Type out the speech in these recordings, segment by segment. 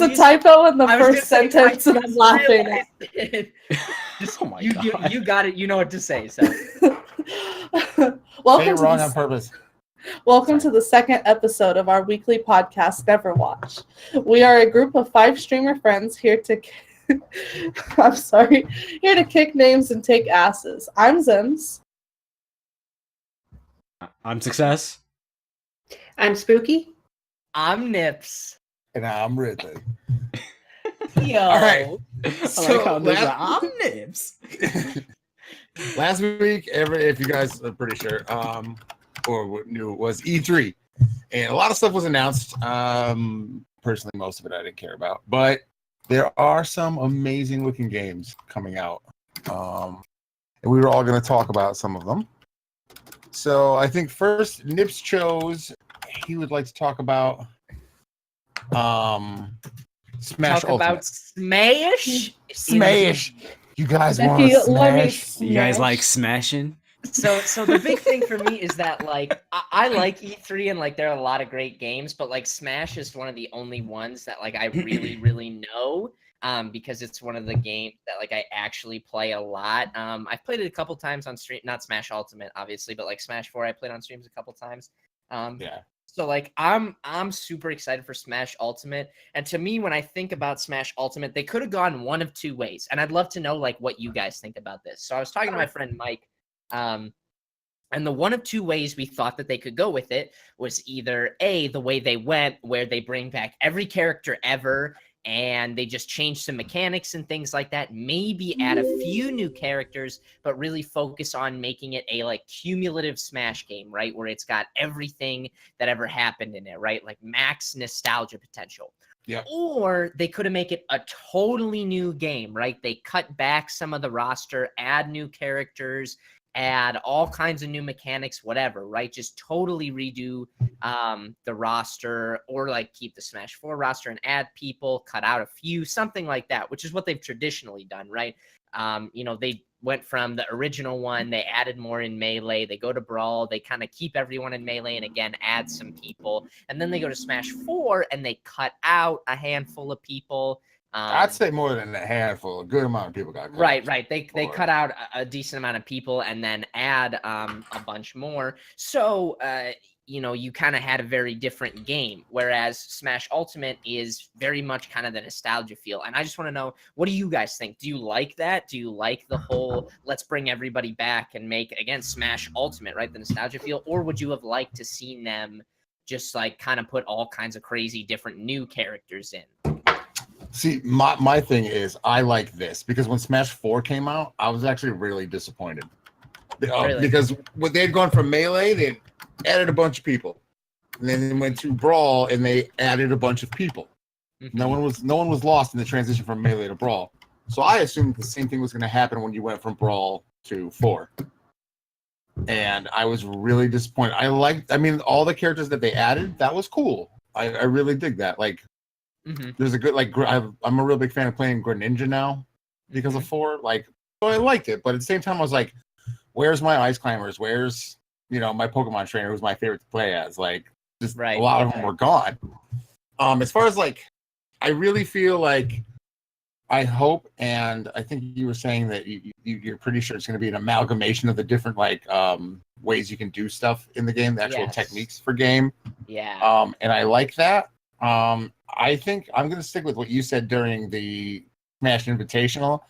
a typo in the I was first gonna say, sentence, and I'm laughing. Oh my God. You got it. You know what to say. So Say it wrong on purpose. Welcome to the second episode of our weekly podcast, Neverwatch. We are a group of 5 streamer friends here to here to kick names and take asses. I'm Zims. I'm Success. I'm Spooky. I'm Nips. And I'm Ridley. Yo. All right. I like how there's a I'm Nibs. Last week, if you guys are pretty sure, or knew, was E3. And a lot of stuff was announced. Personally, most of it I didn't care about. But there are some amazing looking games coming out. And we were all going to talk about some of them. So I think first, Nips chose, he would like to talk about Smash Talk Ultimate. about Smash. Smash. You guys Let want me to smash? You guys like smashing? So the big thing for me is that like I like E3 and like there are a lot of great games, but like Smash is one of the only ones that like I really know because it's one of the games that like I actually play a lot. I've played it a couple times on stream, not Smash Ultimate obviously, but like Smash 4 I played on streams a couple times. Yeah. So like I'm super excited for Smash Ultimate, and to me when I think about Smash Ultimate, they could have gone one of two ways, and I'd love to know like what you guys think about this. So I was talking to my friend Mike, and the one of two ways we thought that they could go with it was either A, the way they went, where they bring back every character ever and they just change some mechanics and things like that, maybe add a few new characters, but really focus on making it a like cumulative Smash game, right? Where it's got everything that ever happened in it, right? Like max nostalgia potential. Yeah. Or they could have make it a totally new game, right? They cut back some of the roster, add new characters, add all kinds of new mechanics, whatever, right? Just totally redo the roster, or like keep the Smash 4 roster and add people, cut out a few, something like that, which is what they've traditionally done, right? They went from the original one, they added more in Melee, they go to Brawl, they kind of keep everyone in Melee and again add some people, and then they go to Smash 4 and they cut out a handful of people. I'd say more than a handful. A good amount of people got cut. Right. They cut out a decent amount of people and then add a bunch more. So, you kind of had a very different game, whereas Smash Ultimate is very much kind of the nostalgia feel. And I just want to know, what do you guys think? Do you like that? Do you like the whole let's bring everybody back and make, again, Smash Ultimate, right? The nostalgia feel? Or would you have liked to seen them just like kind of put all kinds of crazy different new characters in? See, my thing is I like this because when Smash 4 came out, I was actually really disappointed. Really? Because when they had gone from Melee, they added a bunch of people. And then they went to Brawl and they added a bunch of people. Mm-hmm. No one was lost in the transition from Melee to Brawl. So I assumed the same thing was going to happen when you went from Brawl to 4. And I was really disappointed. All the characters that they added, that was cool. I really dig that. Like, there's a good, like, I'm a real big fan of playing Greninja now because of 4. Like, so I liked it. But at the same time, I was like, where's my Ice Climbers? Where's, my Pokemon trainer who's my favorite to play as? Like, just a lot of them were gone. As far as, like, I really feel like, I hope, and I think you were saying that you're pretty sure it's going to be an amalgamation of the different, like, ways you can do stuff in the game, the actual techniques for game. Yeah. And I like that. I think I'm going to stick with what you said during the Smash Invitational.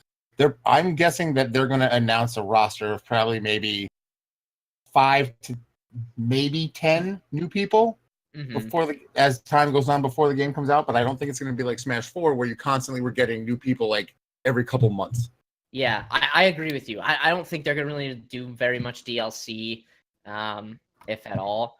I'm guessing that they're going to announce a roster of probably maybe 5 to maybe 10 new people as time goes on before the game comes out. But I don't think it's going to be like Smash 4 where you constantly were getting new people like every couple months. Yeah, I agree with you. I don't think they're going to really do very much DLC, if at all.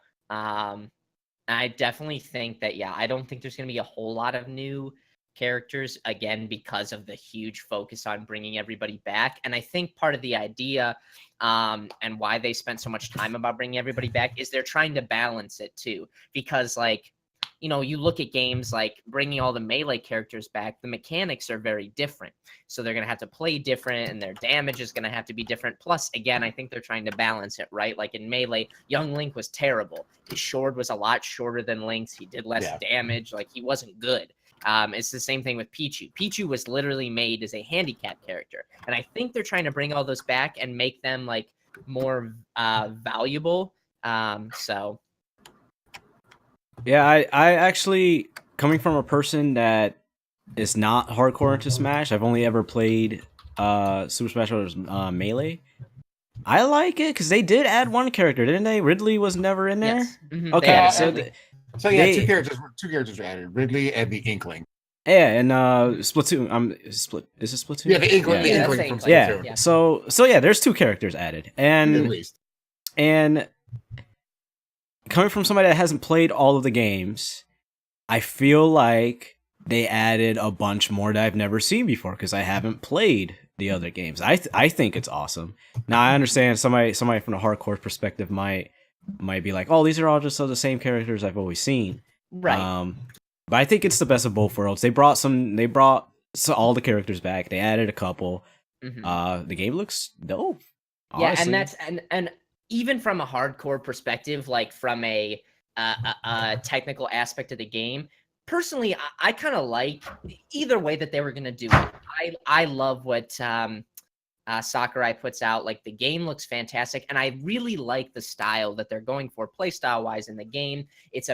I definitely think that, I don't think there's going to be a whole lot of new characters, again, because of the huge focus on bringing everybody back. And I think part of the idea and why they spent so much time about bringing everybody back is they're trying to balance it too. Because, like, you look at games like bringing all the Melee characters back, the mechanics are very different. So they're going to have to play different and their damage is going to have to be different. Plus, again, I think they're trying to balance it, right? Like in Melee, Young Link was terrible. His sword was a lot shorter than Link's. He did less damage. Like, he wasn't good. It's the same thing with Pichu. Pichu was literally made as a handicap character, and I think they're trying to bring all those back and make them like more valuable. So Yeah, I actually, coming from a person that is not hardcore into Smash, I've only ever played Super Smash Bros. Melee. I like it because they did add one character, didn't they? Ridley was never in there. yes. Mhm, Okay, they added so Ridley. So yeah, They- two characters were added: Ridley and the Inkling. yeah, and Splatoon. Is it Splatoon? Yeah, the Inkling, Yeah. the Yeah, Inkling that's from the Inkling. Splatoon. Yeah. Yeah. So yeah, there's 2 characters added, At and least. coming from somebody that hasn't played all of the games, I feel like they added a bunch more that I've never seen before because I haven't played the other games. I think it's awesome. Now I understand somebody from a hardcore perspective might be like, oh, these are all just the same characters I've always seen. Right. But I think it's the best of both worlds. They brought all the characters back. They added a couple. Mhm. The game looks dope. Yeah, honestly. and that's and even from a hardcore perspective, like from a technical aspect of the game, personally, I kind of like either way that they were gonna do it. I love what Sakurai puts out. Like the game looks fantastic, and I really like the style that they're going for, play style wise in the game. It's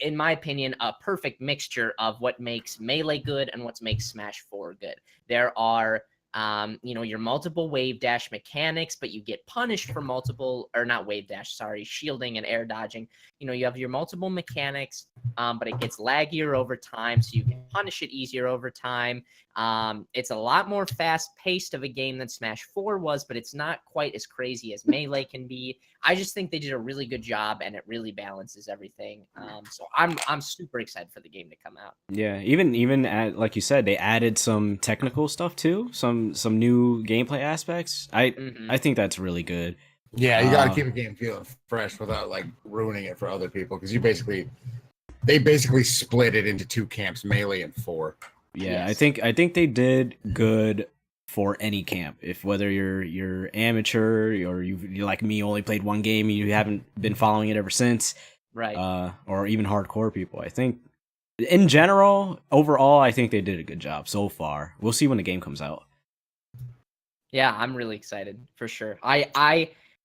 in my opinion, a perfect mixture of what makes Melee good and what makes Smash 4 good. There are your multiple wave dash mechanics, but you get punished for shielding and air dodging. You have your multiple mechanics, but it gets laggier over time, so you can punish it easier over time. It's a lot more fast-paced of a game than Smash 4 was, but it's not quite as crazy as Melee can be. I just think they did a really good job, and it really balances everything. So I'm super excited for the game to come out. Yeah, even like you said, they added some technical stuff too, some new gameplay aspects. I think that's really good. Yeah, you got to keep a game feeling fresh without like ruining it for other people because they basically split it into 2 camps, Melee and 4. Yeah, Yes. I think they did good for any camp. If whether you're amateur or you like me only played one game, you haven't been following it ever since, Right. or even hardcore people. I think in general, overall, I think they did a good job so far. We'll see when the game comes out. Yeah, I'm really excited for sure.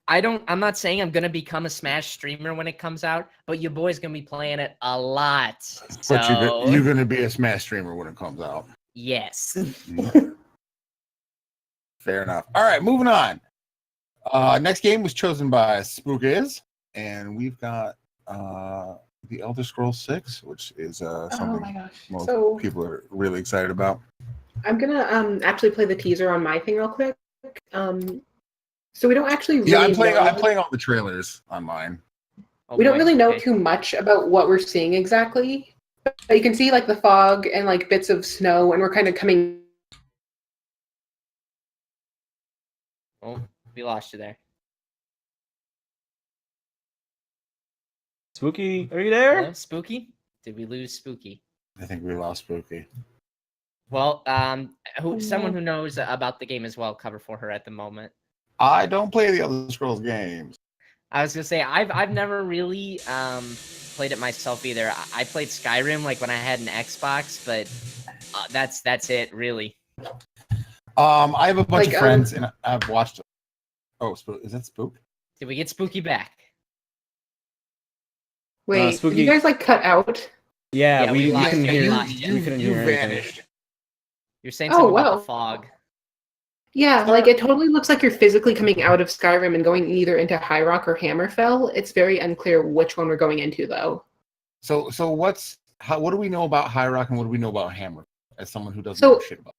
I'm not saying I'm gonna become a Smash streamer when it comes out, but your boy's gonna be playing it a lot. So But you're going to be a Smash streamer when it comes out. yes. Fair enough. All right, moving on. Next game was chosen by Spookiz, and we've got The Elder Scrolls 6, which is Oh something my gosh. most So people are really excited about. I'm gonna actually play the teaser on my thing real quick. So we don't actually really Yeah, I'm know, playing all the trailers on mine. Oh, we don't boy. really know Okay. too much about what we're seeing exactly. But you can see like the fog and like bits of snow, and we're kind of coming. Oh, we lost you there. Spooky, are you there? Hello, Spooky? Did we lose Spooky? I think we lost Spooky. Well, Oh, someone no. who knows about the game as well, cover for her at the moment. I don't play the Elder Scrolls games. I was gonna say I've never really played it myself either. I played Skyrim like when I had an Xbox, but that's it really. I have a bunch Like, of friends, and I've watched. Oh, is that Spook? Did we get Spooky back? Wait, did Spooky- you guys like cut out? Yeah, Yeah, we we lost couldn't you. hear. We lost you. We couldn't You hear anything. vanished. You're saying Oh, something about wow. the fog. Yeah, like it totally looks like you're physically coming out of Skyrim and going either into High Rock or Hammerfell. It's very unclear which one we're going into, though. So what do we know about High Rock and what do we know about Hammer? As someone who doesn't So- know shit about.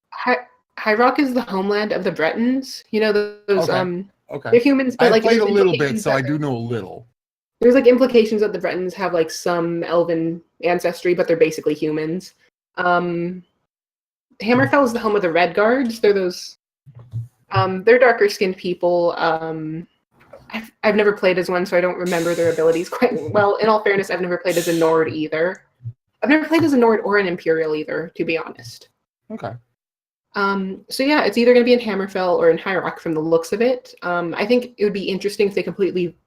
High Rock is the homeland of the Bretons. You know those Okay. Okay. they're humans, but I like played a there's little bit, implications so I that- do know a little. There's like implications that the Bretons have like some elven ancestry, but they're basically humans. Hammerfell is the home of the Red Guards. They're those they're darker skinned people. I've never played as one, so I don't remember their abilities quite well. In all fairness, I've never played as a Nord either. I've never played as a Nord or an Imperial either, to be honest. Okay. So yeah, it's either going to be in Hammerfell or in High Rock from the looks of it. I think it would be interesting if they completely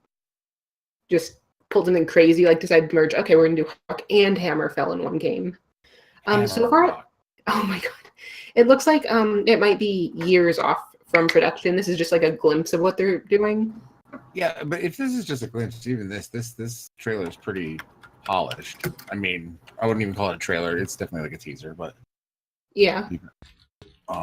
just pulled something crazy, like decided to merge. Okay, we're going to do High Rock and Hammerfell in one game. So far, oh my god, it looks like it might be years off from production. This is just like a glimpse of what they're doing. Yeah, but if this is just a glimpse, even this trailer is pretty polished. I mean, I wouldn't even call it a trailer. It's definitely like a teaser, but Yeah.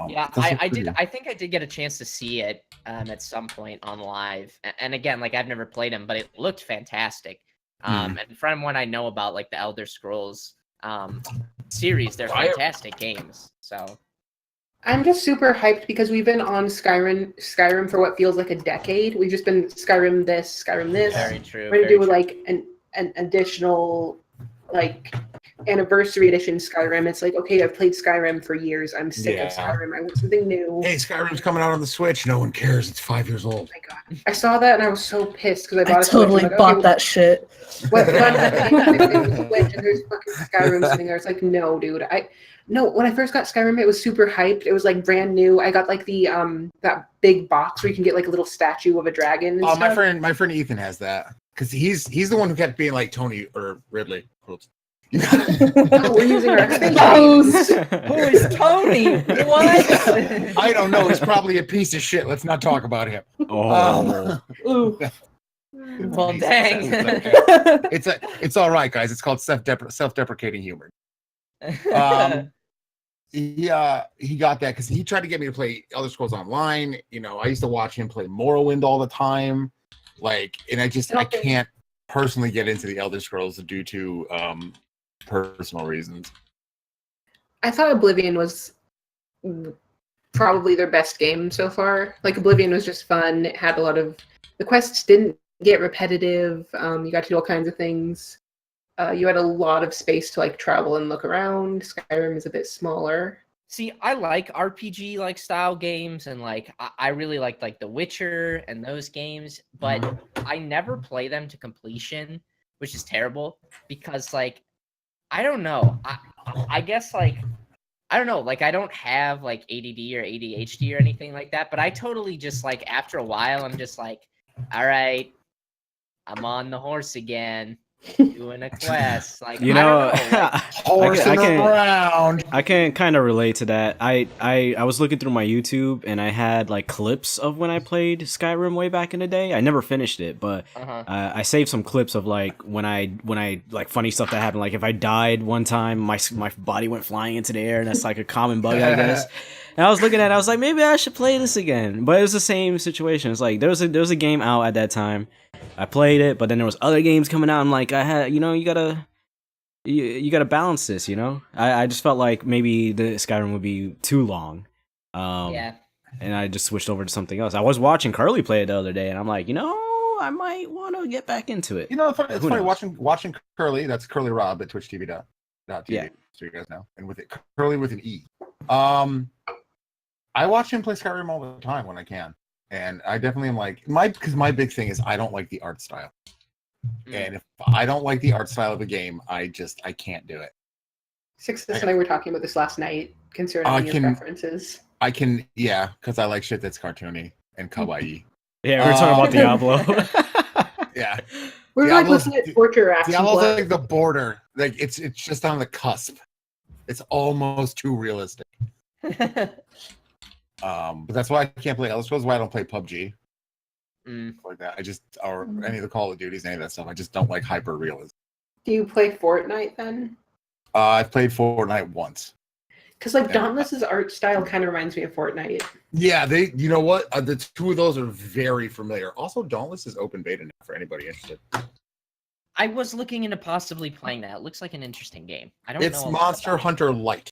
Yeah, it does look I did. pretty. I think I did get a chance to see it at some point on live. And again, like I've never played them, but it looked fantastic. And from what I know about like the Elder Scrolls series, they're fantastic games. So I'm just super hyped because we've been on Skyrim for what feels like a decade. We've just been Skyrim this. very true. We're gonna very do true. like an additional like anniversary edition Skyrim. It's like, okay, I've played Skyrim for years. I'm sick of Yeah. Skyrim. I want something new. Hey, Skyrim's coming out on the Switch. No one cares. It's 5 years old. Oh my god. I saw that and I was so pissed because I I bought a totally Switch. I'm like, bought okay, that shit. What the Switch and there's fucking Skyrim sitting there. It's like, no, dude. No, when I first got Skyrim, it was super hyped. It was like brand new. I got like the that big box where you can get like a little statue of a dragon. And Oh, stuff. my friend Ethan has that because he's the one who kept being like Tony or Ridley. Oh, we're using our extension. Gross. Who is Tony? What? I don't know. He's probably a piece of shit. Let's not talk about him. Oh, Ooh. Well, He dang. says it's all right, guys. It's called self-deprecating humor. He got that because he tried to get me to play Elder Scrolls Online. You know, I used to watch him play Morrowind all the time. Like, and I can't personally get into the Elder Scrolls due to personal reasons. I thought Oblivion was probably their best game so far. Like Oblivion was just fun. It had a lot of the quests didn't get repetitive. You got to do all kinds of things. You had a lot of space to like travel and look around. Skyrim is a bit smaller. See, I like RPG like style games, and like I really like The Witcher and those games, but I never play them to completion, which is terrible because like I don't know. I guess like I don't know, like I don't have like ADD or ADHD or anything like that, but I totally just like after a while I'm just like, all right, I'm on the horse again. Doing a quest, like you I know, don't know, like, Horsing around. I can kind of relate to that. I was looking through my YouTube and I had like clips of when I played Skyrim way back in the day. I never finished it, but I saved some clips of like when I like funny stuff that happened. Like if I died one time, my body went flying into the air, and that's like a common bug, I guess. And I was looking at it, I was like, maybe I should play this again. But it was the same situation. It's like there was a game out at that time. I played it, but then there was other games coming out. I'm like, you gotta balance this, you know? I just felt like maybe the Skyrim would be too long. yeah. And I just switched over to something else. I was watching Curly play it the other day, and I'm like, I might want to get back into it. You know, it's funny knows? watching Curly. That's Curly Rob at twitch.tv. Yeah. So you guys know, and with it Curly with an E. I watch him play Skyrim all the time when I can. And I definitely am like because my big thing is I don't like the art style, and if I don't like the art style of a game, I can't do it. Sixtus and I were talking about this last night concerning your preferences. I can, yeah, because I like shit that's cartoony and kawaii. Yeah, we were talking about Diablo. Yeah, We're like looking at torture action. Diablo's like the border, like it's just on the cusp. It's almost too realistic. But that's why I can't play Elder Scrolls. Why I don't play PUBG. Like that. Or any of the Call of Duties, any of that stuff. I just don't like hyper realism. Do you play Fortnite then? I've played Fortnite once. Because like Dauntless's art style kind of reminds me of Fortnite. Yeah, you know what? The two of those are very familiar. Also, Dauntless is open beta now for anybody interested. I was looking into possibly playing that. It looks like an interesting game. I don't know. It's Monster Hunter Lite.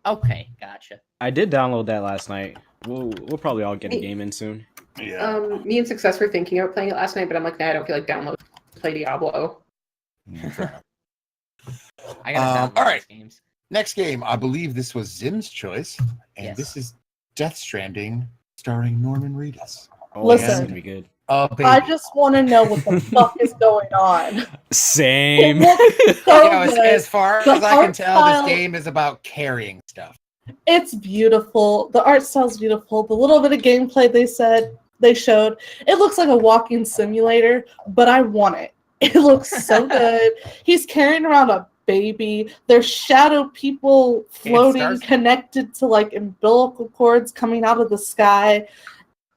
Okay, gotcha. I did download that last night. We'll probably all get a game in soon. Yeah. Me and Success were thinking about playing it last night, but I'm like, nah, I don't feel like play Diablo. I gotta download all right. these games. Next game, I believe this was Zim's choice, and Yes. this is Death Stranding, starring Norman Reedus. Oh, Listen. that's gonna be good. Baby. I just want to know what the fuck is going on. Same. It looks so good. as far The as I can art tell, style- this game is about carrying stuff. It's beautiful. The art style's beautiful. The little bit of gameplay they showed, it looks like a walking simulator, but I want it. It looks so good. He's carrying around a baby. There's shadow people floating, connected to like umbilical cords coming out of the sky.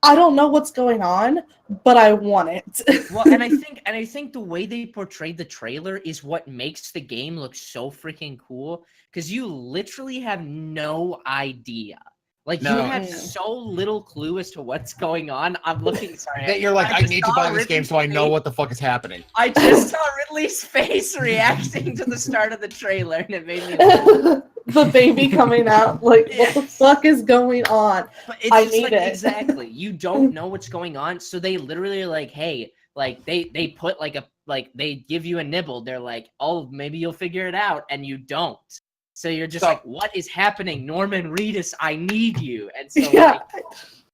I don't know what's going on, but I want it. Well, and I think the way they portrayed the trailer is what makes the game look so freaking cool, because you literally have no idea. Like, you have so little clue as to what's going on. I'm looking, sorry. That you're like, I need to buy this game so I know what the fuck is happening. I just saw Ridley's face reacting to the start of the trailer, and it made me the baby coming out. Like, what the fuck is going on? But it's I just need like, it. exactly. You don't know what's going on, so they literally are like, hey, like, they put like they give you a nibble. They're like, oh, maybe you'll figure it out, and you don't. So you're just like, what is happening? Norman Reedus, I need you. And so,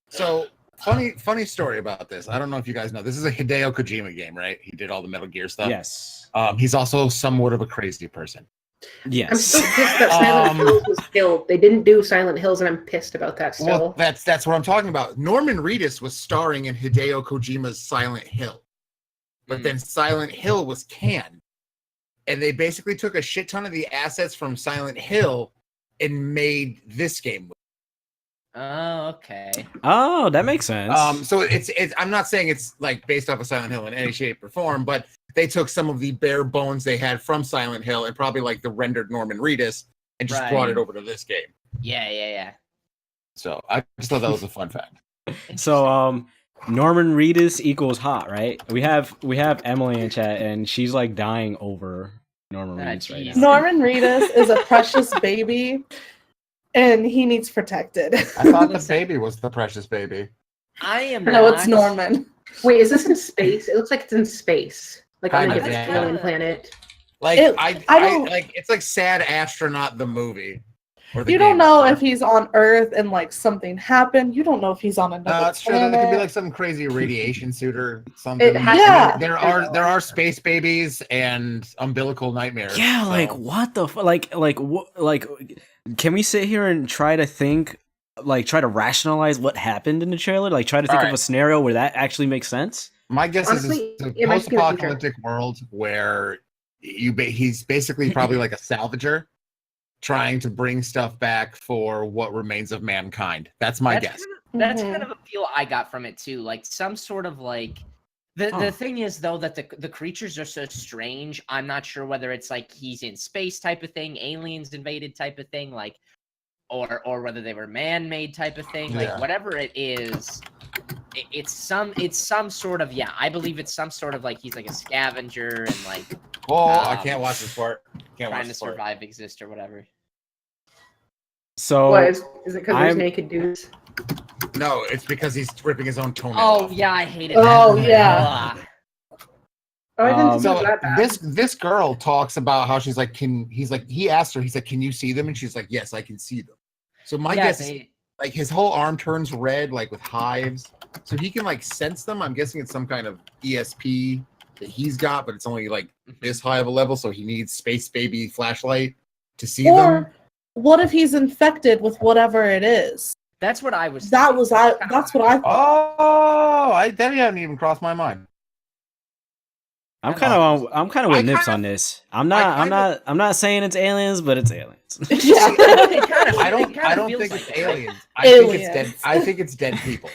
So funny story about this. I don't know if you guys know. This is a Hideo Kojima game, right? He did all the Metal Gear stuff. Yes. He's also somewhat of a crazy person. Yes. I'm still pissed that Silent Hills was killed. They didn't do Silent Hills, and I'm pissed about that still. Well, that's what I'm talking about. Norman Reedus was starring in Hideo Kojima's Silent Hill. But then Silent Hill was canned. And they basically took a shit ton of the assets from Silent Hill and made this game. oh, okay. Oh, that makes sense. So it's I'm not saying it's like based off of Silent Hill in any shape or form, but they took some of the bare bones they had from Silent Hill and probably like the rendered Norman Reedus and just brought it over to this game. Yeah. So I just thought that was a fun fact. So Norman Reedus equals hot, right? We have Emily in chat, and she's like dying over Norman Reedus right now. Norman Reedus is a precious baby, and he needs protected. I thought the baby was the precious baby. I am No, it's Norman. Wait, is this in space? It looks like it's in space, like on a Kind of, different yeah. alien planet. Like I don't like it's like Sad Astronaut the movie. You don't know if he's on Earth and like something happened. You don't know if he's on another it's true. planet. There could be like some crazy radiation suit or something. Yeah. There are space babies and umbilical nightmares. Yeah, so. like what the like can we sit here and try to think, like try to rationalize what happened in the trailer? Like try to think of a scenario where that actually makes sense? My guess Honestly, is it a might be the post-apocalyptic world where he's basically probably like a salvager trying to bring stuff back for what remains of mankind. That's my guess. That's kind of a feel I got from it too. Like some sort of like the thing is though that the creatures are so strange. I'm not sure whether it's like he's in space type of thing, aliens invaded type of thing, like or whether they were man-made type of thing. Like whatever it is, it's some sort of I believe it's some sort of like he's like a scavenger and like I can't watch this part. Trying to survive, exist, or whatever. So What is it because there's naked dudes? No, it's because he's ripping his own toenail. Oh off. yeah, I hated Oh, that. yeah. Oh, I didn't So see that bad. this girl talks about how she's like, he asked her, he's like, can you see them? And she's like, yes, I can see them. So my guess is like his whole arm turns red, like with hives. So he can like sense them. I'm guessing it's some kind of ESP that he's got, but it's only like this high of a level. So he needs Space Baby flashlight to see them. Or what if he's infected with whatever it is? That's what I was. That's what I thought. Oh, that hadn't even crossed my mind. I'm kind of with Nips on this. I'm not saying it's aliens, but it's aliens. Yeah. I don't think it's aliens. I think it's dead people.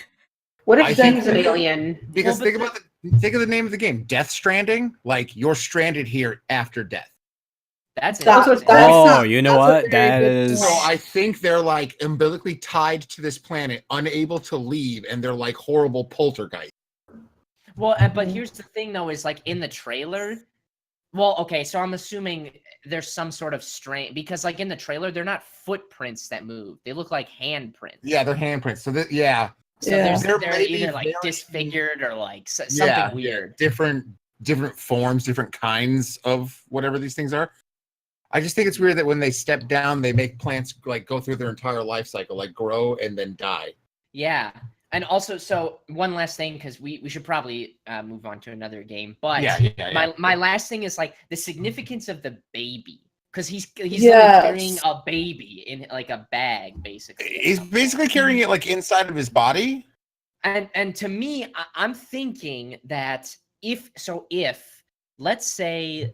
What I if think- Den's an alien? Because think of the name of the game, Death Stranding. Like you're stranded here after death. That's You know what? That is. So I think they're like umbilically tied to this planet, unable to leave, and they're like horrible poltergeist. Well, but here's the thing, though, is like in the trailer. Well, okay, so I'm assuming there's some sort of strain because, like, in the trailer, they're not footprints that move; they look like handprints. Yeah, they're handprints. So So they're either like disfigured or like something weird. Different forms, different kinds of whatever these things are. I just think it's weird that when they step down, they make plants like go through their entire life cycle, like grow and then die. Yeah. And also, so one last thing, because we should probably move on to another game. But my last thing is like the significance of the baby, because he's carrying a baby in like a bag, basically. He's basically carrying it like inside of his body. And to me, I'm thinking that if let's say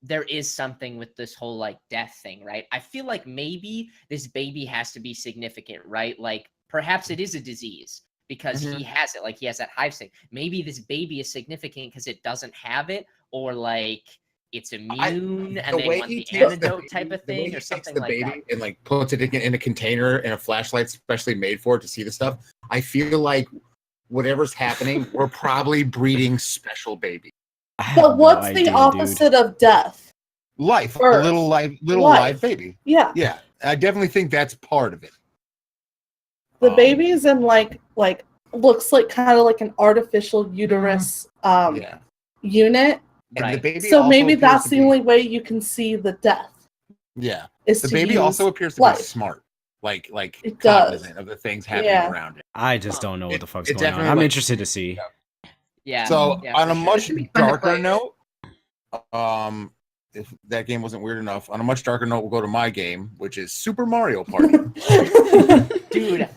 there is something with this whole like death thing, right? I feel like maybe this baby has to be significant, right? Like perhaps it is a disease because he has it, like he has that hive thing. Maybe this baby is significant because it doesn't have it, or like it's immune and they want the antidote type of thing, or something like that. And like puts it in a container and a flashlight specially made for it to see the stuff. I feel like whatever's happening, we're probably breeding special baby. But what's the opposite of death? Life. Birth. A little live baby. Yeah. Yeah. I definitely think that's part of it. The baby's in like looks like kind of like an artificial uterus unit. And the baby so maybe that's the only way you can see the death. Yeah. Is the to baby use also appears to life. be smart. Like it cognizant does. of the things happening around it. I just don't know what the fuck's it going on. I'm interested to see. Yeah. So on a much darker play. note, if that game wasn't weird enough, on a much darker note, we'll go to my game, which is Super Mario Party. Dude,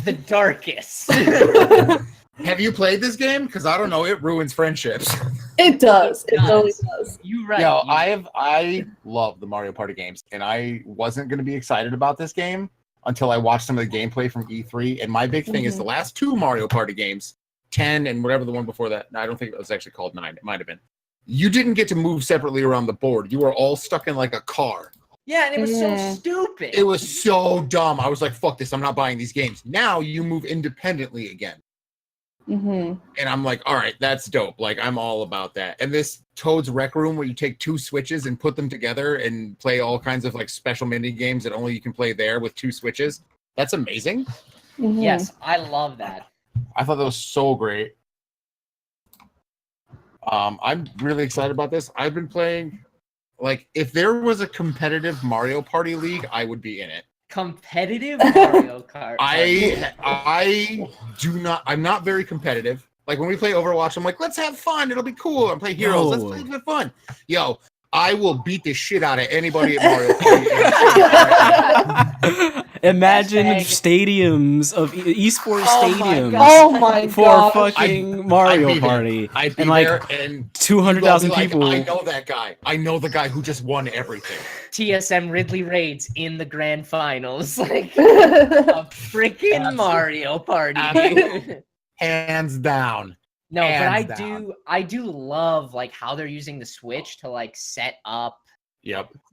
the darkest. Have you played this game? Because I don't know, it ruins friendships. It does. It really does. You're right. No, I love the Mario Party games, and I wasn't going to be excited about this game until I watched some of the gameplay from E3. And my big thing is the last two Mario Party games, 10 and whatever the one before that. No, I don't think it was actually called 9. It might have been. You didn't get to move separately around the board. You were all stuck in like a car. Yeah, and it was so stupid. It was so dumb. I was like, fuck this. I'm not buying these games. Now you move independently again. And I'm like, all right, that's dope. Like, I'm all about that. And this Toad's Rec Room where you take two switches and put them together and play all kinds of like special mini games that only you can play there with two switches. That's amazing. Yes, I love that. I thought that was so great. I'm really excited about this. I've been playing, like, if there was a competitive Mario Party league, I would be in it. Competitive Mario Kart. I'm not very competitive. Like when we play Overwatch, I'm like, let's have fun. It'll be cool. I'm playing Heroes. Let's play for fun. Yo, I will beat the shit out of anybody at Mario Party. Imagine stadiums of esports stadiums for fucking Mario Party. I'd be and like there and 200,000 people. I know that guy. I know the guy who just won everything. TSM Ridley Raids in the grand finals. Like a freaking Mario Party. Hands down. No, but I do love like how they're using the Switch to like set up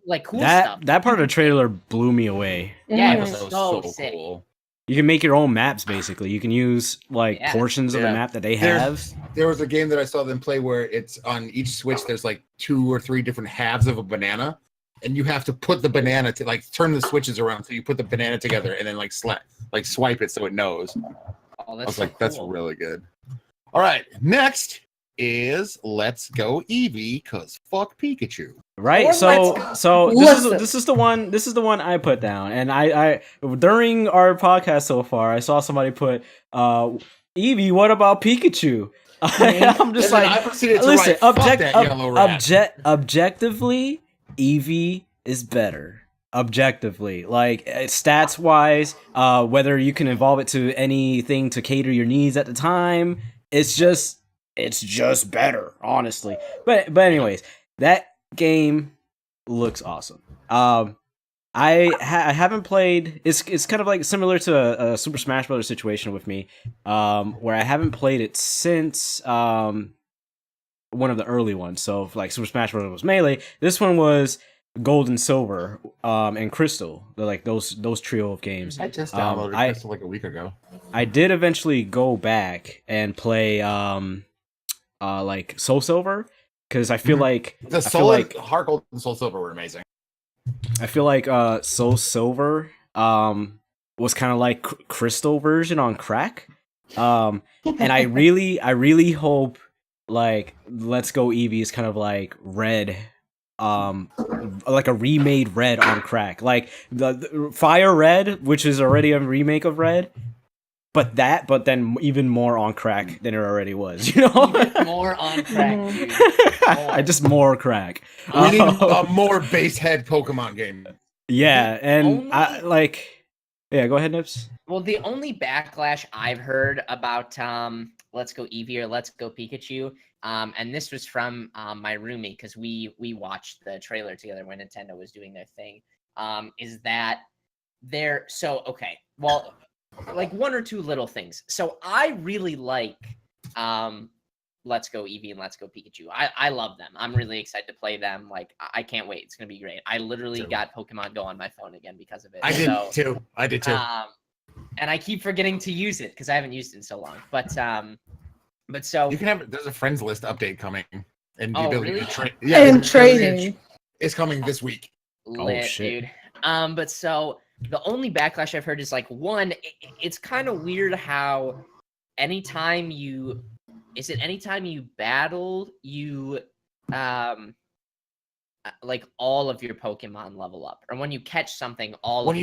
like cool stuff. That part of the trailer blew me away. Yeah, it was That so was sick. cool. You can make your own maps basically. You can use like portions of the map that they have. There was a game that I saw them play where it's on each Switch there's like 2 or 3 different halves of a banana, and you have to put the banana to like turn the switches around so you put the banana together and then like swipe it so it knows. Oh, I was like, that's really good. All right, next is Let's Go Eevee, cause fuck Pikachu. Right. So this is the one I put down, and I during our podcast so far I saw somebody put Eevee. What about Pikachu? I'm just like, listen. Objectively, Eevee is better. Objectively, like stats wise, whether you can evolve it to anything to cater your needs at the time, it's just better, honestly. But anyways, that game looks awesome. I haven't played. It's kind of like similar to a Super Smash Bros. Situation with me, where I haven't played it since one of the early ones. So like Super Smash Bros. Was Melee. This one was Gold and Silver, and Crystal. They're like those trio of games. I just downloaded Crystal like a week ago. I did eventually go back and play like Soul Silver, because I feel like Heart Gold and Soul Silver were amazing. I feel like Soul Silver was kind of like Crystal version on crack. And I really hope like Let's Go Eevee is kind of like Red, like a remade Red on crack, like the Fire Red, which is already a remake of Red, but then even more on crack than it already was, you know. Even more on crack, dude. I just more crack. We need a more base head Pokemon game. Yeah, and go ahead, Nips. Well, the only backlash I've heard about Let's Go Eevee or Let's Go Pikachu. And this was from my roommate because we watched the trailer together when Nintendo was doing their thing. Is that they're okay. Well, like one or two little things. So I really like Let's Go Eevee and Let's Go Pikachu. I love them. I'm really excited to play them. Like I can't wait. It's gonna be great. I literally got Pokemon Go on my phone again because of it. I did too. And I keep forgetting to use it because I haven't used it in so long. But so you can have. There's a friends list update coming, and the ability to trade. Yeah, and trading is coming this week. Lit, dude. But so the only backlash I've heard is like one. It's kind of weird how anytime you battle, you like all of your Pokemon level up, or when you catch something, all of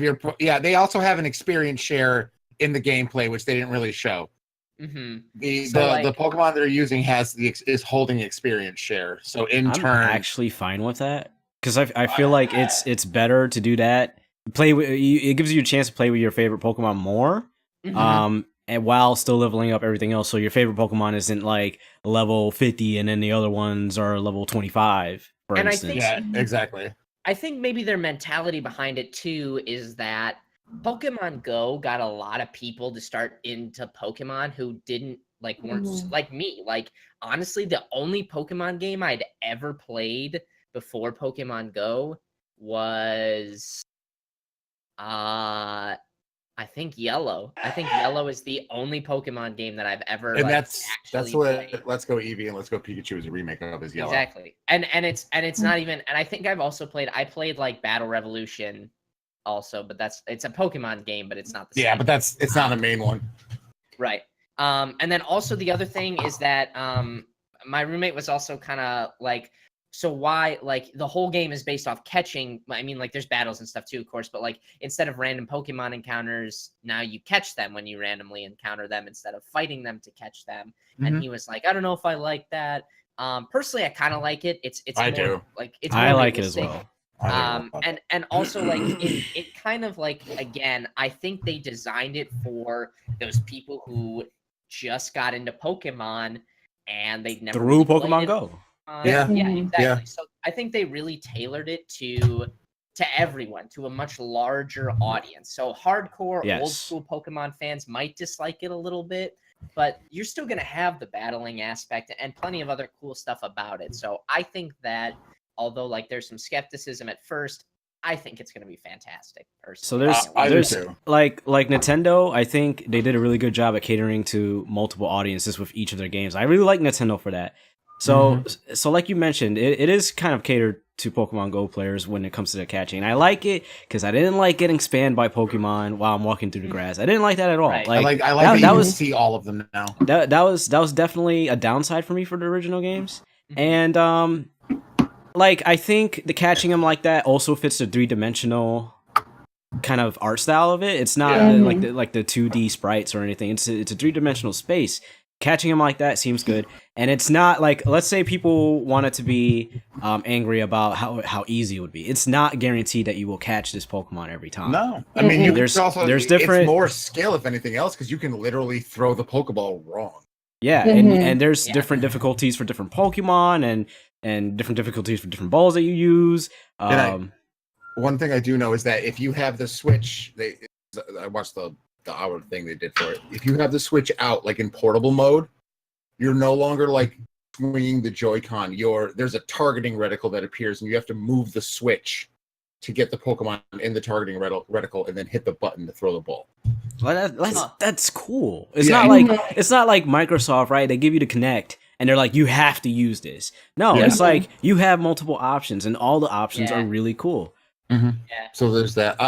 your they also have an experience share in the gameplay, which they didn't really show. Mm-hmm. The Pokemon they're using is holding experience share, so I'm actually fine with that because I feel like it's better to do that. It gives you a chance to play with your favorite Pokemon more. Mm-hmm. And while still leveling up everything else, so your favorite Pokemon isn't like level 50 and then the other ones are level 25, for instance. Exactly. I think maybe their mentality behind it too is that Pokemon Go got a lot of people to start into Pokemon who weren't like me. Like honestly, the only Pokemon game I'd ever played before Pokemon Go was I think Yellow. I think Yellow is the only Pokemon game that I've ever. And that's what played. Let's Go Eevee and Let's Go Pikachu is a remake of is Yellow. Exactly. And it's not even. And I think I've also played. I played like Battle Revolution, also, but it's a Pokemon game, but it's not the same. Yeah, but it's not a main one. Right. And then also the other thing is that my roommate was also kind of like. So why, like, the whole game is based off catching. I mean, like, there's battles and stuff too, of course, but like, instead of random Pokemon encounters, now you catch them when you randomly encounter them instead of fighting them to catch them. Mm-hmm. And he was like, I don't know if I like that. Personally, I kind of like it. I like it as well. And also like it kind of like, again, I think they designed it for those people who just got into Pokemon and they've never through Pokemon Go. Yeah, exactly. Yeah. So I think they really tailored it to everyone, to a much larger audience. So hardcore, old school Pokemon fans might dislike it a little bit, but you're still going to have the battling aspect and plenty of other cool stuff about it. So I think that although like there's some skepticism at first, I think it's going to be fantastic. Personally. So there's like Nintendo, I think they did a really good job at catering to multiple audiences with each of their games. I really like Nintendo for that. So like you mentioned, it is kind of catered to Pokemon Go players when it comes to the catching. I like it because I didn't like getting spammed by Pokemon while I'm walking through the grass. I didn't like that at all. Right. Like, I like that you see all of them now. That was definitely a downside for me for the original games. And like I think the catching them like that also fits the 3-dimensional kind of art style of it. It's not like the 2D sprites or anything. It's a 3-dimensional space. Catching them like that seems good, and it's not like, let's say people wanted to be angry about how easy it would be. It's not guaranteed that you will catch this Pokemon every time. No, I mean there's different. It's more skill if anything else because you can literally throw the Pokeball wrong. Yeah, and there's different difficulties for different Pokemon and different difficulties for different balls that you use. One thing I do know is that if you have the Switch, I watched the hour thing they did for it. If you have the Switch out, like in portable mode, you're no longer like swinging the Joy-Con. There's a targeting reticle that appears, and you have to move the Switch to get the Pokemon in the targeting reticle, and then hit the button to throw the ball. Well, that's cool. It's not like Microsoft, right? They give you the Kinect, and they're like, you have to use this. No, it's like you have multiple options, and all the options are really cool. Mm-hmm. Yeah. So there's that.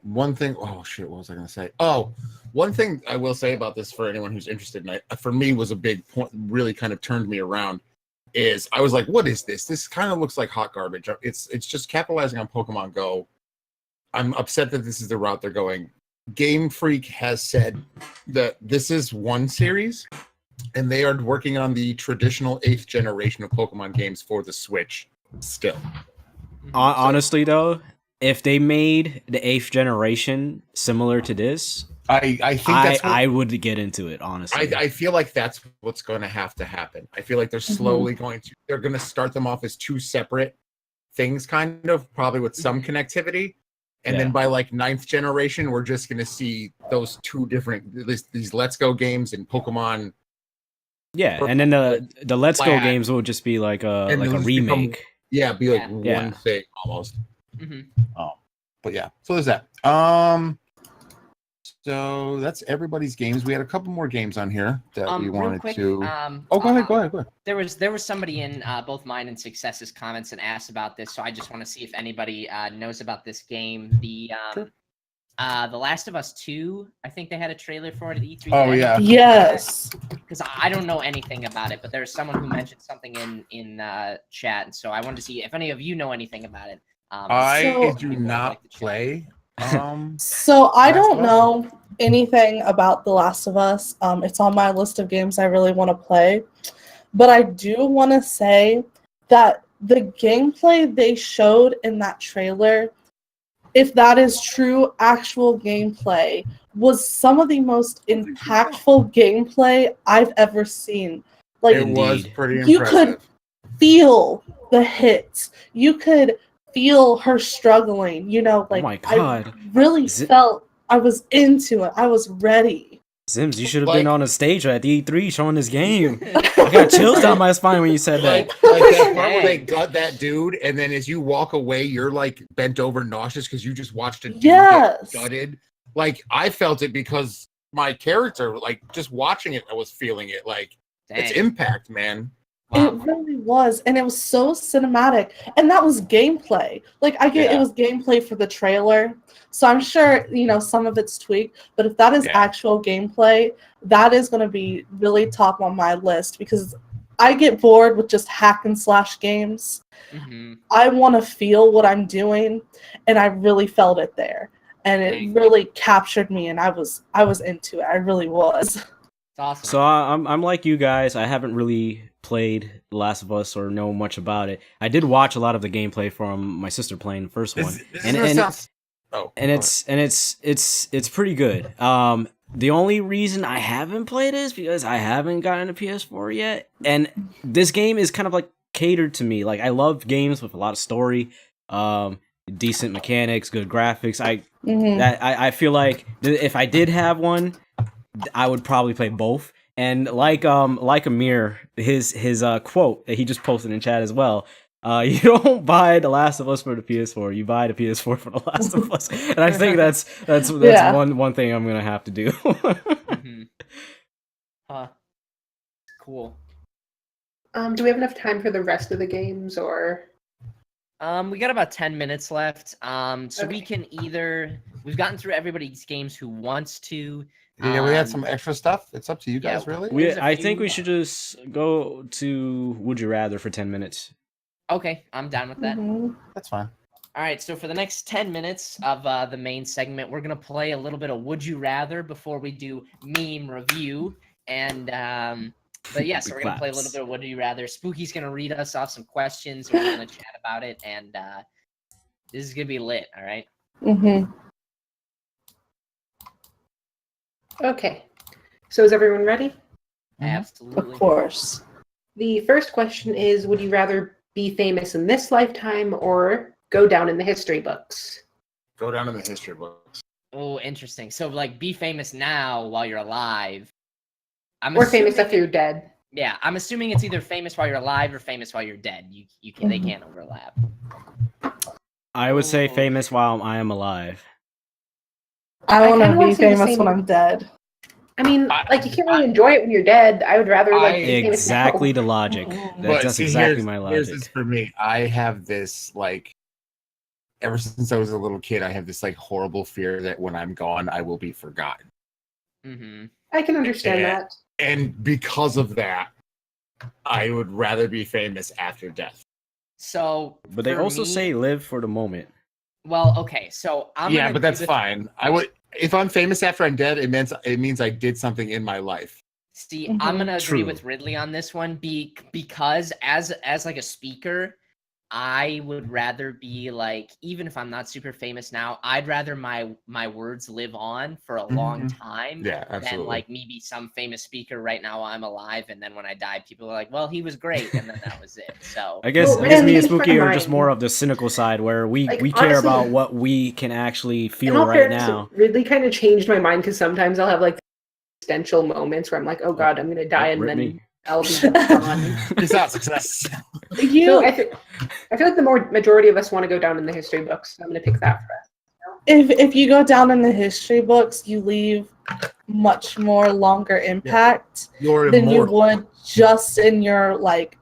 One thing. Oh shit! What was I going to say? Oh, one thing I will say about this for anyone who's interested, and for me was a big point. Really, kind of turned me around. Is I was like, what is this? This kind of looks like hot garbage. It's just capitalizing on Pokemon Go. I'm upset that this is the route they're going. Game Freak has said that this is one series, and they are working on the traditional 8th generation of Pokemon games for the Switch still. Honestly, though, if they made the 8th generation similar to this, I think that's I would get into it, honestly. I feel like that's what's going to have to happen. I feel like they're slowly they're going to start them off as two separate things, kind of, probably with some connectivity. And then by like 9th generation, we're just going to see those two different, these Let's Go games and Pokemon. Yeah, and then the Let's Go games will just be like a remake. Be like one thing almost. But yeah, so there's that. So that's everybody's games. We had a couple more games on here that we wanted to. Go ahead. There was somebody in both mine and Success's comments and asked about this, so I just want to see if anybody knows about this game. The Last of Us 2, I think they had a trailer for it at E3. Oh yeah. Yes. Because I don't know anything about it, but there's someone who mentioned something in chat, and so I wanted to see if any of you know anything about it. I do not play. So I don't know anything about The Last of Us. It's on my list of games I really want to play. But I do want to say that the gameplay they showed in that trailer, if that is true, actual gameplay, was some of the most impactful gameplay I've ever seen. Like, it was pretty impressive. You could feel the hits. You could feel her struggling, like, oh my God. I really felt I was into it. I was ready. Sims, you should have been on a stage at the E3 showing this game. I got chills down my spine when you said that. Like that part where they gut that dude, and then as you walk away, you're like bent over nauseous because you just watched a dude get gutted. Like, I felt it because my character, like, just watching it, I was feeling it. Like, it's impact, man. It really was, and it was so cinematic, and that was gameplay. Like, I get it was gameplay for the trailer, so I'm sure some of it's tweaked. But if that is actual gameplay, that is going to be really top on my list because I get bored with just hack and slash games. I want to feel what I'm doing, and I really felt it there, and it really captured me, and I was into it. I really was. It's awesome. So I'm like you guys. I haven't really played The Last of Us or know much about it. I did watch a lot of the gameplay from my sister playing the first one, it's pretty good. The only reason I haven't played it is because I haven't gotten a PS4 yet, and this game is kind of like catered to me. Like, I love games with a lot of story, decent mechanics, good graphics. I feel like if I did have one, I would probably play both. And like Amir, his quote that he just posted in chat as well. You don't buy The Last of Us for the PS4. You buy the PS4 for The Last of Us, and I think that's one thing I'm gonna have to do. Cool. Do we have enough time for the rest of the games, or? We got about 10 minutes left. So we can we've gotten through everybody's games who wants to. Yeah, we had some extra stuff. It's up to you guys, really. I think we should just go to Would You Rather for 10 minutes. Okay, I'm down with that. That's fine. All right, so for the next 10 minutes of the main segment, we're going to play a little bit of Would You Rather before we do meme review. And, but yeah, so we're going to play a little bit of Would You Rather. Spooky's going to read us off some questions. We're going to chat about it. And this is going to be lit, all right? Okay, so is everyone ready? Absolutely. Of course. The first question is, would you rather be famous in this lifetime or go down in the history books? Go down in the history books. Oh, interesting. So, like, be famous now while you're alive. Or famous after you're dead. Yeah, I'm assuming it's either famous while you're alive or famous while you're dead. They can't overlap. I would say famous while I am alive. I want to be famous when I'm dead. I mean, like, you can't really enjoy it when you're dead. I would rather, like, be famous exactly now. the logic. That's exactly my logic. Here's this for me. I have this, like, ever since I was a little kid, I have this, like, horrible fear that when I'm gone, I will be forgotten. I can understand that. And because of that, I would rather be famous after death. So, but they also say live for the moment. Well, okay, so but that's fine. I would, if I'm famous after I'm dead, it means I did something in my life. See, I'm gonna agree with Ridley on this one because as like a speaker, I would rather be like, even if I'm not super famous now, I'd rather my words live on for a long time Yeah, than absolutely. like me be some famous speaker right now while I'm alive, and then when I die, people are like, well, he was great, and then that was it. So I guess Well, me and and Spooky are mine- just more of the cynical side, where we Like, care honestly- about what we can actually In feel all right fairness, now. it really kind of changed my mind because sometimes I'll have like existential moments where I'm like, oh god, I'm gonna die, and Rip then me. I'll be gone. Peace out, success. So You, I feel like the majority of us want to go down in the history books. So I'm gonna pick that for us. if you go down in the history books, you leave much more longer impact You're than you immortal. would just in your like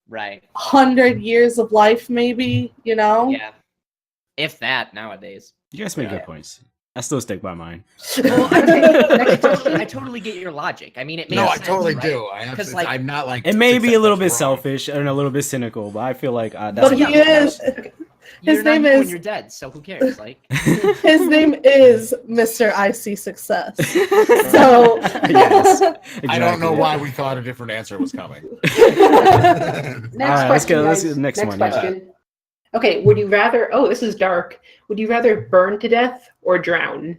right, 100 years of life, maybe. You know. yeah, if that nowadays. You guys make Yeah. good points. I still stick by mine. Well, I totally get your logic. I mean, it makes No, I sense, totally right? do. I 'Cause, absolutely, like, I'm not like. It may be a little bit that's wrong. selfish and a little bit cynical, but I feel like that's But what he I'm is. You're His not name here when is. you're dead, so who cares? Like, His name is Mr. I See Success. So Yes. I don't know Exactly. why we thought a different answer was coming. Next Alright, let's question, go- let's guys. get the next one, yeah. question. Okay, would you rather? Oh, this is dark. Would you rather burn to death or drown?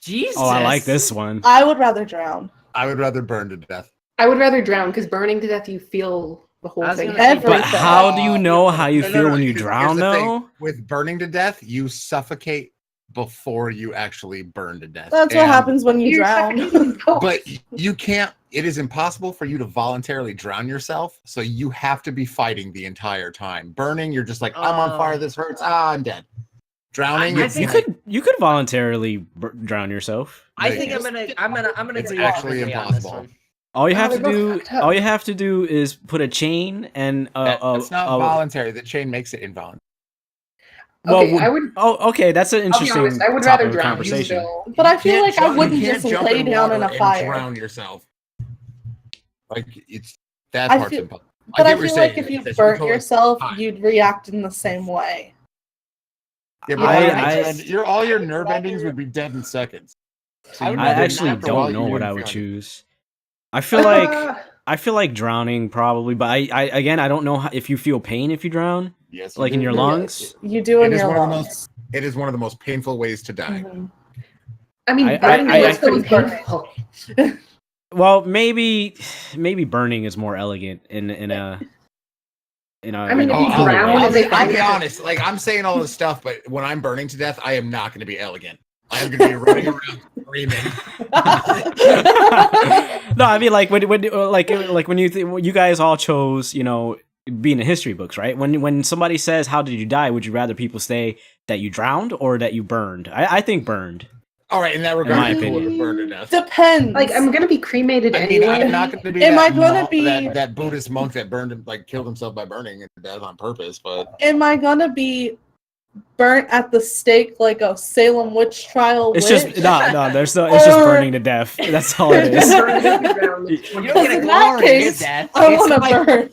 Jesus. Oh, I like this one. I would rather drown. I would rather burn to death. I would rather drown because burning to death, you feel the whole I was thing. gonna say, Everything. But how do you know how you No, no, feel no, when you here's drown, the thing. though? With burning to death, you suffocate before you actually burn to death. That's what And- happens when you You're drown. suffocating both. But you can't. It is impossible for you to voluntarily drown yourself. So you have to be fighting the entire time. Burning, you're just like, I'm on fire. This hurts. I'm dead. Drowning, I it's think- like, You could voluntarily drown yourself. I Like, think I'm gonna it's agree actually with you on this impossible. one. All you Oh, have to they're both do, fucked up. all you have to do is put a chain and it's not voluntary. The chain makes it involuntary. Okay, I would. Oh, okay, that's an I'll be interesting honest. I would topic rather of drown. conversation. Still. But I You feel can't like I jump- you wouldn't can't just jump lay down water in a and fire. drown yourself. Like it's that I part's feel- impossible. But I get what you're feel like saying, if you because burnt totally yourself, fine. you'd react in the same way. Yeah, but I- all your nerve endings would be dead in seconds. So you I would- actually after a while, don't know you what wouldn't I would feel anything. choose. I feel like drowning probably, but I don't know if you feel pain if you drown, Yes, like in your Yes. lungs. You do in It is your one of the lungs. It is one of the most painful ways to die. Mhm. I mean, I- burning I- is pretty painful. Well, maybe burning is more elegant in a. I mean, if you cooler drown, way. is it I'll be fine? honest. Like I'm saying all this stuff, but when I'm burning to death, I am not going to be elegant. I am going to be running around screaming. No, I mean like when you guys all chose, being in history books, right? When somebody says how did you die, would you rather people say that you drowned or that you burned? I think burned. All right, in that my regard, people opinion. would burn to death. Depends. Like, I'm gonna be cremated I mean, anyway. I'm not going to be Am I that, gonna monk- be- that Buddhist monk that killed himself by burning to death on purpose. But Am I gonna be burnt at the stake like a Salem witch trial It's witch? just no. There's no. It's just Or- burning to death. That's all it is. You don't get a In that glorious case, death. I It's want to like- burn.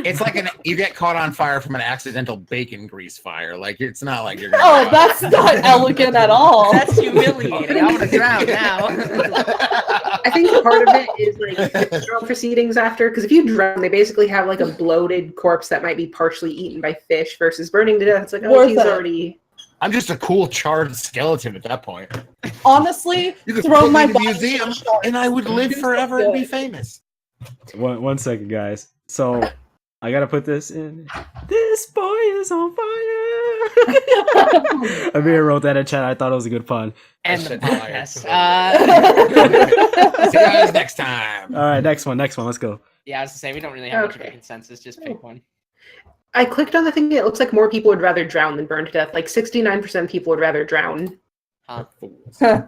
it's like you get caught on fire from an accidental bacon grease fire. Like it's not like you're. Gonna Oh, that's not elegant at all. That's humiliating. I want to drown now. I think part of it is like the funeral proceedings after, because if you drown, they basically have like a bloated corpse that might be partially eaten by fish. Versus burning to death, it's like, oh, Worth he's it. already. I'm just a cool charred skeleton at that point. Honestly, You could throw put my me in a body museum, in a shark. and I would live forever and be famous. One second, guys. So I gotta put this in. This boy is on fire. Amir wrote that in chat. I thought it was a good pun. And the Shit, fire. podcast. See you guys next time. All right, next one. Let's go. Yeah, I was to say we don't really have much of a Okay. consensus. Just pick one. I clicked on the thing. It looks like more people would rather drown than burn to death. Like 69% of people would rather drown.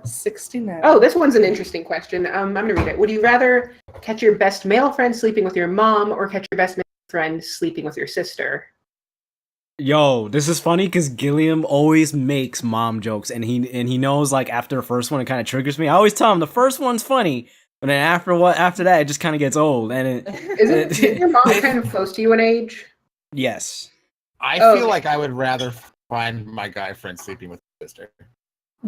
69. Oh, this one's an interesting question. I'm gonna read it. Would you rather catch your best male friend sleeping with your mom, or catch your best male friend sleeping with your sister? Yo, this is funny because Gilliam always makes mom jokes, and he knows like after the first one it kind of triggers me. I always tell him the first one's funny, but then after that it just kind of gets old. And Is your mom kind of close to you in age? yes, I Oh, feel okay. like I would rather find my guy friend sleeping with his sister.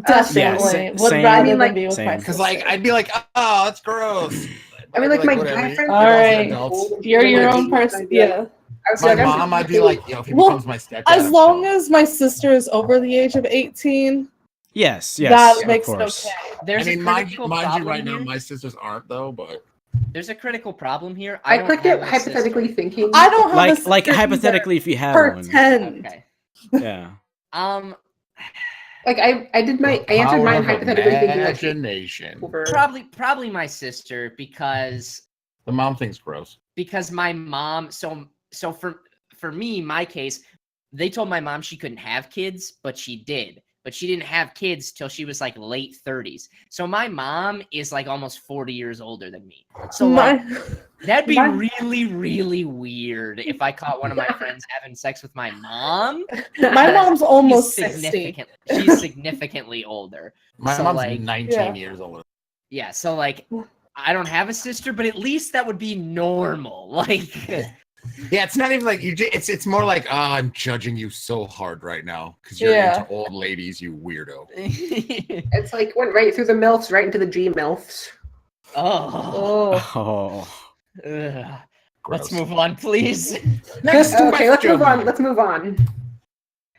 Definitely. Yeah, Would same. rather I mean, like, than be with same. my Because sister. like I'd be like, oh, that's gross. I mean, like my whatever. guy friend. All right. Adults. You're your Wait, own person. Yeah. My mom, I'd be like, if he becomes my stepdad. As long as my sister is over the age of 18. Yes, that makes it okay. There's a critical mind you, right here. now, my sisters aren't though, but there's a critical problem here. I clicked it hypothetically thinking. I don't have like hypothetically if you have one. Pretend. Okay. Yeah. Like I answered mine hypothetically thinking imagination. Probably my sister because the mom thing's gross. Because my mom, so for me, my case, they told my mom she couldn't have kids, but she did. But she didn't have kids till she was like late 30s. So my mom is like almost 40 years older than me. So that'd be really, really weird if I caught one of my friends having sex with my mom. My mom's almost 60. She's significantly older. My mom's 19 years older. Yeah, so like I don't have a sister, but at least that would be normal. Like yeah, it's not even like you. It's more like, I'm judging you so hard right now because you're into old ladies, you weirdo. It's like went right through the MILFs, right into the G MILFs. Oh. Let's move on, please. Next okay, let's move on.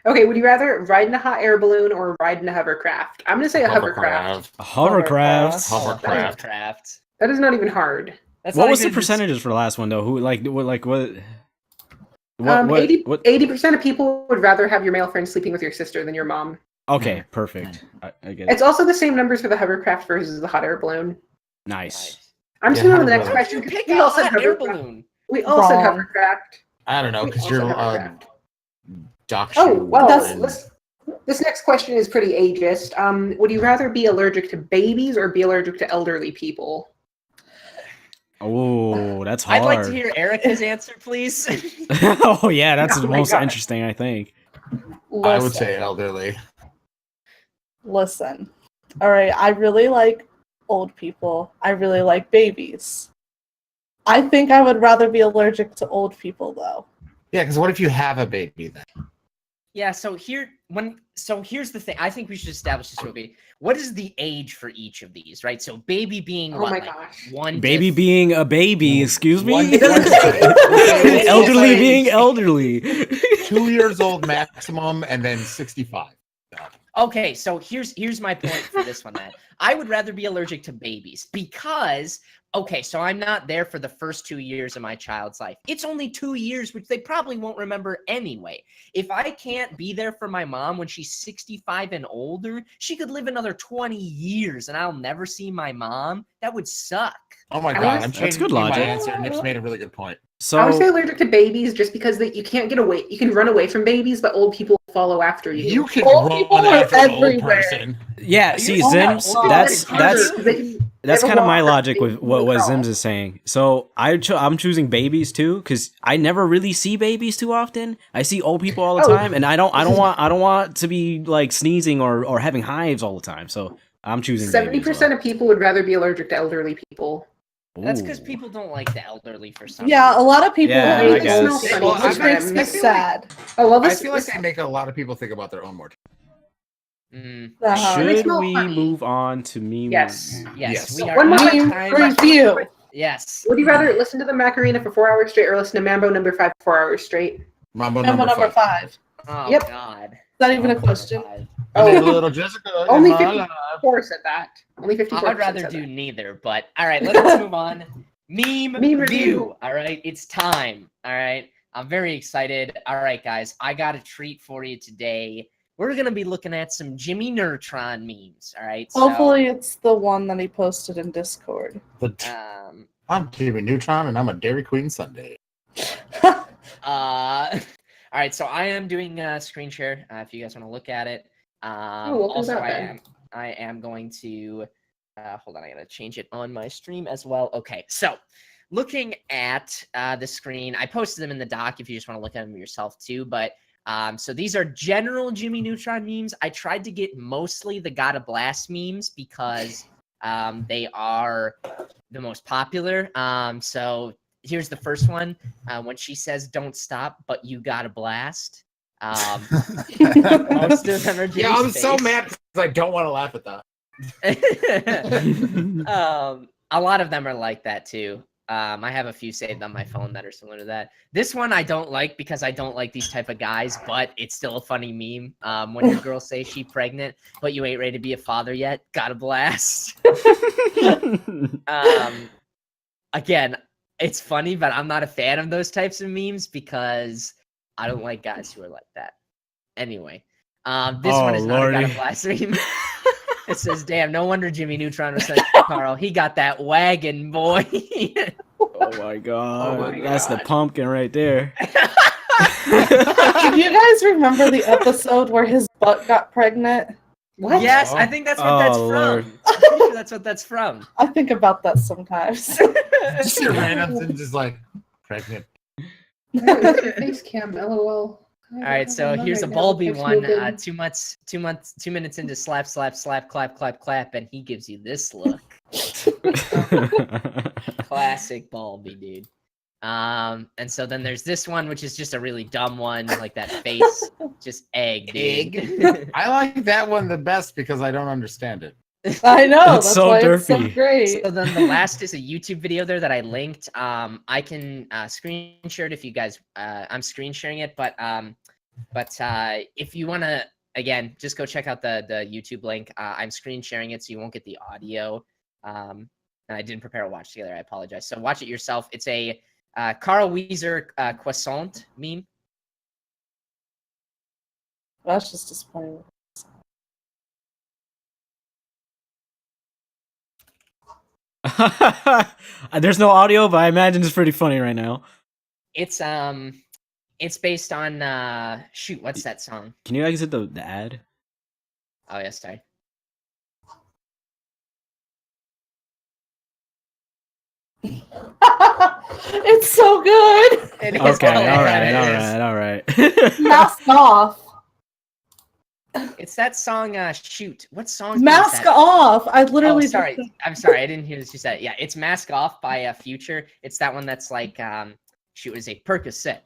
Okay, would you rather ride in a hot air balloon or ride in a hovercraft? I'm gonna say a hovercraft. A hovercraft. Hovercraft. That is not even hard. What was the percentages for the last one though? Who what? 80% of people would rather have your male friend sleeping with your sister than your mom. Okay, perfect. I get it. It's also the same numbers for the hovercraft versus the hot air balloon. Nice. I'm just going to the next question. We all said air balloon. We all said hovercraft. I don't know because you're this next question is pretty ageist. Would you rather be allergic to babies or be allergic to elderly people? Oh, that's hard. I'd like to hear Erica's answer, please. Oh yeah, that's the most interesting, I think. I would say elderly. Listen. All right, I really like old people. I really like babies. I think I would rather be allergic to old people though. Yeah, because what if you have a baby then? Yeah, so here's the thing. I think we should establish this real quick. What is the age for each of these, right? So baby being one baby being a baby, excuse me? Elderly being elderly. 2 years old maximum and then 65. Okay, so here's my point for this one then. I would rather be allergic to babies because so I'm not there for the first 2 years of my child's life. It's only 2 years, which they probably won't remember anyway. If I can't be there for my mom when she's 65 and older, she could live another 20 years and I'll never see my mom. That would suck. Oh my god, I'm that's good logic. My answer. Nick's made a really good point. So I would say allergic to babies just because you can't get away. You can run away from babies, but old people follow after you. You can run after an old person. Yeah, see, Zims, that's kind of my logic with what Zims is saying. So I'm choosing babies too because I never really see babies too often. I see old people all the time, and I don't want to be like sneezing or having hives all the time. So I'm choosing 70% of people would rather be allergic to elderly people. That's because people don't like the elderly for some reason. A lot of people I guess. which makes me sad. I feel like they make a lot of people think about their own mortality. Should we move on to meme? Yes. We are one more review. Yes. Would you rather listen to the Macarena for 4 hours straight or listen to Mambo number 5 for 4 hours straight? Mambo number 5. Oh yep. God. Is that even a question? Little Jessica. Only 54 said that. Only 54. I'd rather do neither, but all right, let's move on. Meme review. All right, it's time. All right, I'm very excited. All right, guys, I got a treat for you today. We're going to be looking at some Jimmy Neutron memes, all right? Hopefully it's the one that he posted in Discord. I'm Jimmy Neutron, and I'm a Dairy Queen Sundae. All right, so I am doing a screen share if you guys want to look at it. Also, I am going to... hold on, I got to change it on my stream as well. Okay, so looking at the screen, I posted them in the doc if you just want to look at them yourself too, but... so these are general Jimmy Neutron memes. I tried to get mostly the Gotta Blast memes because they are the most popular. So here's the first one. When she says, "Don't stop, but you gotta blast." Most of them are Jimmy's I'm face. so mad because I don't want to laugh at that. A lot of them are like that too. I have a few saved on my phone that are similar to that. This one I don't like because I don't like these type of guys, but it's still a funny meme. When your girl says she pregnant, but you ain't ready to be a father yet, got a blast. Again, it's funny, but I'm not a fan of those types of memes because I don't like guys who are like that. Anyway, this one is not a got a blast meme. It says, "Damn, no wonder Jimmy Neutron was such Carl. He got that wagon, boy." Oh my god, that's the pumpkin right there. Do you guys remember the episode where his butt got pregnant? What? Yes, I think that's what that's Lord. from. I'm pretty sure that's what that's from. I think about that sometimes. Just your randoms and just like pregnant. Face cam, lol. All right, so here's a Bulby one. 2 minutes into slap, slap, slap, clap, clap, clap, and he gives you this look. Classic Bulby, dude. And so then there's this one, which is just a really dumb one, like that face, just egg, dude. I like that one the best because I don't understand it. I know. It's That's so why it's so derpy. great. So then the last is a YouTube video there that I linked. I can screen share it if you guys. I'm screen sharing it, but if you want to, again, just go check out the YouTube link. I'm screen sharing it, so you won't get the audio. And I didn't prepare a watch together. I apologize. So watch it yourself. It's a Carl Weezer croissant meme. That's just disappointing. There's no audio, but I imagine it's pretty funny right now. It's based on shoot, what's that song? Can you exit the ad? Oh yeah, sorry. It's so good. It is Okay, hilarious. all right. Mask off. It's that song. Shoot, what song? Mask is that? off. I Oh, literally. sorry. I'm sorry. I didn't hear what you said. Yeah, it's "Mask Off" by Future. It's that one that's like, shoot, it was a Percocet.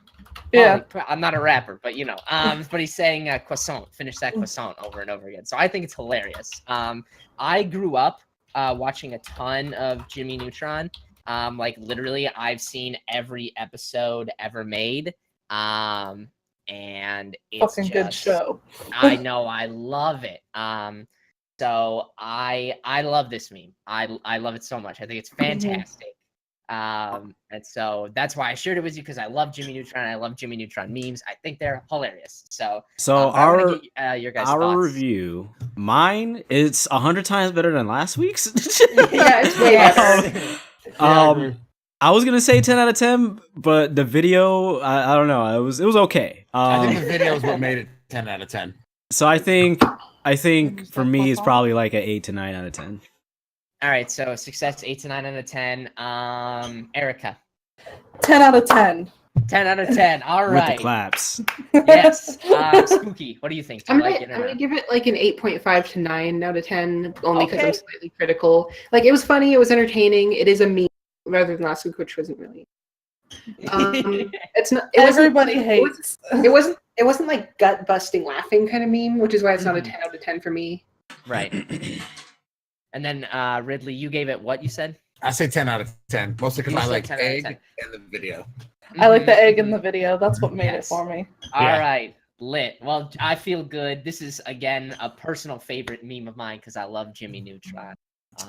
Yeah. I'm not a rapper, but you know, but he's saying croissant. Finish that croissant over and over again. So I think it's hilarious. I grew up watching a ton of Jimmy Neutron. Like literally, I've seen every episode ever made. And it's Fucking good show. I know, I love it. So I love this meme. I love it so much. I think it's fantastic. And so that's why I shared it with you because I love Jimmy Neutron. I love Jimmy Neutron memes. I think they're hilarious. So our your guys' our thoughts. review, mine is 100 times better than last week's. Yeah, it's way better. I was gonna say 10 out of 10, but the video, I don't know, it was okay. I think the video is what made it 10 out of 10. So I think for me it's probably like an 8 to 9 out of 10. All right, so success 8 to 9 out of 10. Erica. 10 out of 10. 10 out of 10. All With right. the claps. Yes. Spooky. What do you think? Do I'm you like it or gonna not? give it like an 8.5 to 9 out of 10, only because Okay. I'm slightly critical. Like, it was funny, it was entertaining, it is a meme rather than last week, which wasn't really. It's not. It Everybody hates. hates. It wasn't like gut busting laughing kind of meme, which is why it's not a 10 out of 10 for me. Right. And then Ridley, you gave it what you said? I say 10 out of 10, mostly because You I said like 10 out of egg 10. and the video. I like the egg in the video. That's what made it Yes. for me. All Yeah. right, lit. Well, I feel good. This is again a personal favorite meme of mine because I love Jimmy Neutron.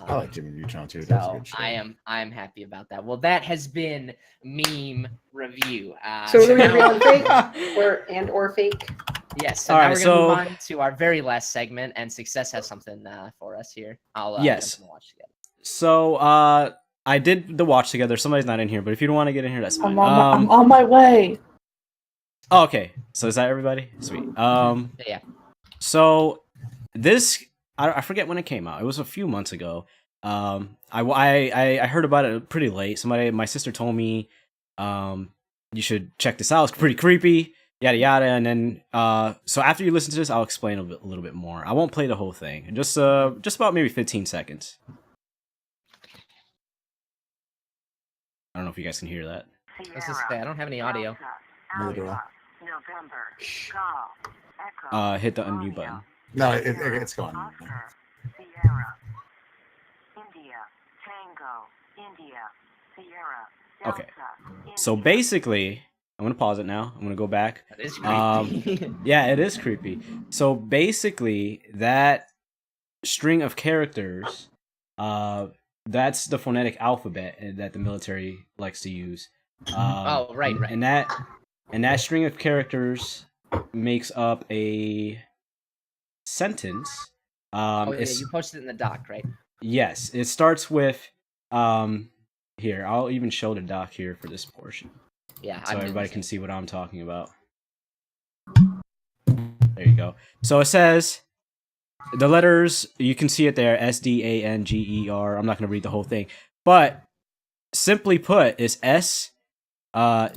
I like Jimmy Neutron too. That's a So good show. I am happy about that. Well, that has been meme review. So we're gonna now- be on fake or fake. Yes. So All now right, we're gonna move so- on to our very last segment, and Success has something for us here. I'll Yes. jump in and watch together. So I did the watch together. Somebody's not in here, but if you don't want to get in here, that's fine. I'm on my way. Oh, okay. So is that everybody? Sweet. Yeah. So this I forget when it came out. It was a few months ago. I heard about it pretty late. My sister told me you should check this out. It's pretty creepy. Yada yada. And then so after you listen to this, I'll explain a little bit more. I won't play the whole thing. Just about maybe 15 seconds. I don't know if you guys can hear that. Let's just say I don't have any audio. Neither do I. Hit the unmute button. No, it's gone. Sierra, India, Tango, India, Okay. So basically, I'm gonna pause it now. I'm gonna go back. That is creepy. Yeah, it is creepy. So basically, that string of characters, that's the phonetic alphabet that the military likes to use. Oh, right. And that string of characters makes up a sentence. You posted it in the doc, right? Yes, it starts with here. I'll even show the doc here for this portion. Yeah, so everybody can see what I'm talking about. There you go. So it says the letters, you can see it there, SDANGER. I'm not going to read the whole thing, but simply put, is S,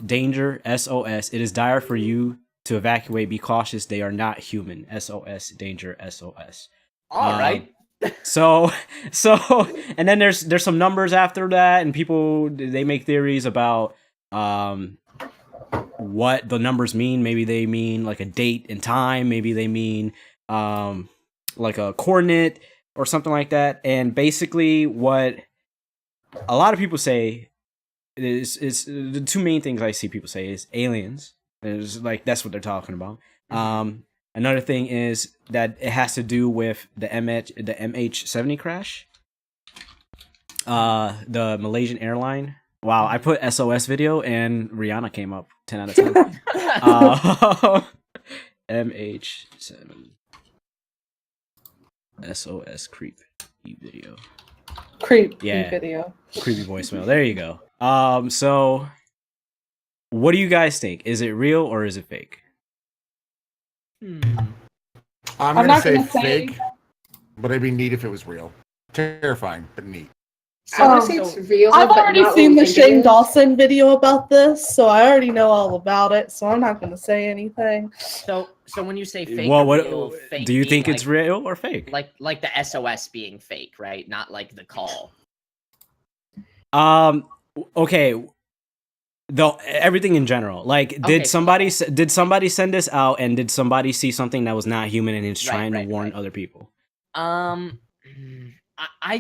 danger, SOS. It is dire for you to evacuate. Be cautious. They are not human. SOS, danger, SOS. All right. So, and then there's some numbers after that, and people, they make theories about what the numbers mean. Maybe they mean like a date and time. Maybe they mean like a coordinate or something like that. And basically, what a lot of people say is the two main things I see people say is aliens. Is like that's what they're talking about. Another thing is that it has to do with the MH70 crash. The Malaysian airline. Wow, I put SOS video and Rihanna came up 10 out of 10. MH7 SOS creep video. Video. Creepy voicemail. There you go. So what do you guys think? Is it real or is it fake? I'm gonna say fake, but it'd be neat if it was real. Terrifying, but neat. I want to say it's real. I've but already not seen the what we Shane think Dawson video about this, so I already know all about it. So I'm not going to say anything. So when you say fake, Well, or what real, fake do you think mean it's real or fake? Like the SOS being fake, right? Not like the call. Okay. Everything in general. Like, did somebody send this out, and did somebody see something that was not human and is trying to warn other people? I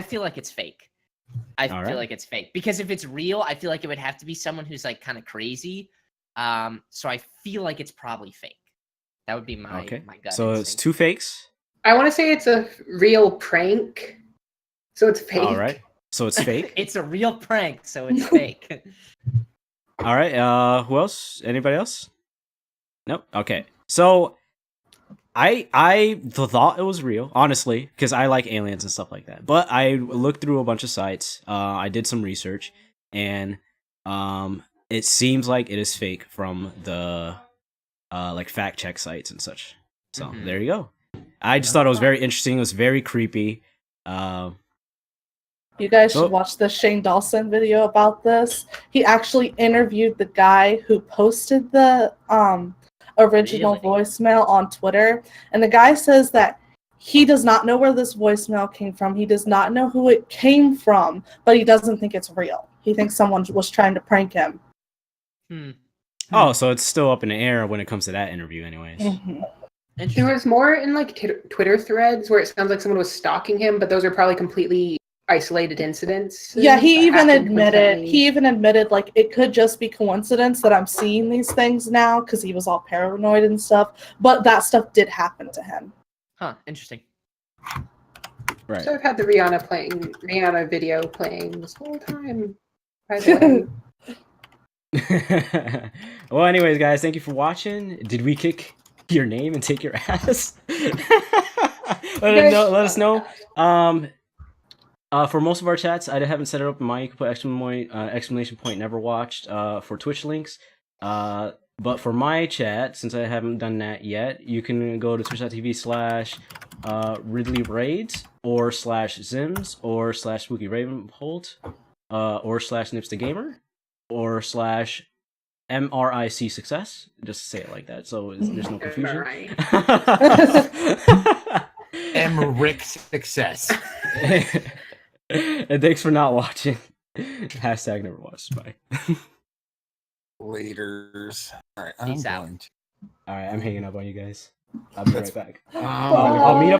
feel like it's fake. I feel like it's fake because if it's real, I feel like it would have to be someone who's like kind of crazy. So I feel like it's probably fake. That would be my gut. So instinct. it's two fakes. I want to say it's a real prank, so it's fake. All right. So it's fake. It's a real prank, so it's fake. All right. Who else? Anybody else? Nope. Okay. So I thought it was real, honestly, because I like aliens and stuff like that. But I looked through a bunch of sites. I did some research, and it seems like it is fake from the like fact check sites and such. So there you go. I just thought it was very interesting. It was very creepy. You guys should watch the Shane Dawson video about this. He actually interviewed the guy who posted the original voicemail on Twitter. And the guy says that he does not know where this voicemail came from. He does not know who it came from, but he doesn't think it's real. He thinks someone was trying to prank him. Oh, so it's still up in the air when it comes to that interview anyways. There was more in like Twitter threads where it sounds like someone was stalking him, but those are probably completely isolated incidents. Yeah, he even admitted like it could just be coincidence that I'm seeing these things now because he was all paranoid and stuff, but that stuff did happen to him. Interesting. Right. So I've had the Rihanna video playing this whole time, by the way. Well, anyways, guys, thank you for watching. Did we kick your name and take your ass? Let us know. For most of our chats, I haven't set it up in mine. You can put exclamation point Neverwatch'd for Twitch links. But for my chat, since I haven't done that yet, you can go to twitch.tv/Ridley Raids or /Zims or /Spooky Ravenholt or /Nips the Gamer or /MRIC Success. Just say it like that, so there's no confusion. MRIC Success. And thanks for not watching. #Neverwatch'd. Bye. Laters. All right, Peace out. All right, I'm hanging up on you guys. I'll be right back. I'll meet up.